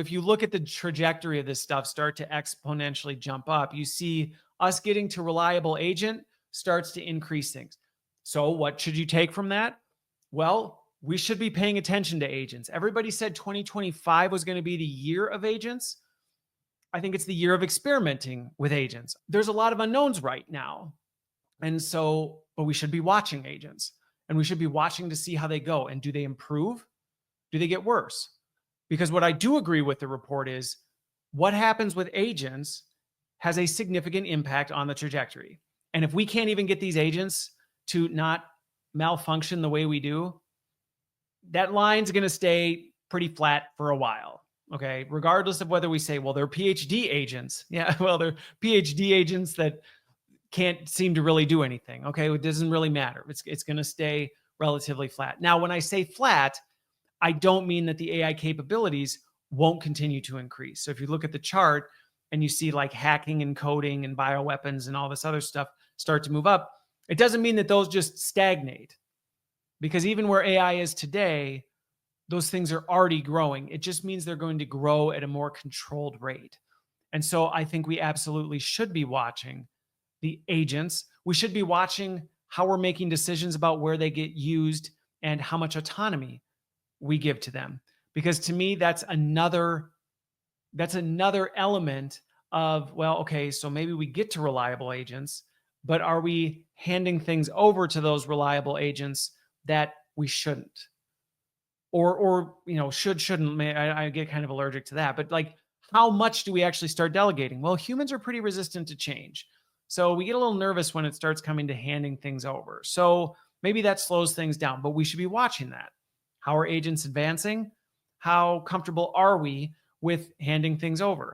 If you look at the trajectory of this stuff start to exponentially jump up, you see us getting to reliable agent starts to increase things. So, what should you take from that? Well, we should be paying attention to agents. Everybody said 2025 was going to be the year of agents. I think it's the year of experimenting with agents. There's a lot of unknowns right now. And so, but we should be watching agents and we should be watching to see how they go. And do they improve? Do they get worse? Because what I do agree with the report is what happens with agents has a significant impact on the trajectory. And if we can't even get these agents to not malfunction the way we do, that line's going to stay pretty flat for a while. Okay. Regardless of whether we say, well, they're PhD agents. Yeah. Well, they're PhD agents that can't seem to really do anything. Okay. It doesn't really matter. It's going to stay relatively flat. Now, when I say flat, I don't mean that the AI capabilities won't continue to increase. So if you look at the chart and you see like hacking and coding and bioweapons and all this other stuff start to move up, it doesn't mean that those just stagnate. Because even where AI is today, those things are already growing. It just means they're going to grow at a more controlled rate. And so I think we absolutely should be watching the agents. We should be watching how we're making decisions about where they get used and how much autonomy we give to them. Because to me, that's another element of, well, okay, so maybe we get to reliable agents, but are we handing things over to those reliable agents that we shouldn't? Or shouldn't. I get kind of allergic to that. But like, how much do we actually start delegating? Well, humans are pretty resistant to change. So we get a little nervous when it starts coming to handing things over. So maybe that slows things down, but we should be watching that. How are agents advancing? How comfortable are we with handing things over?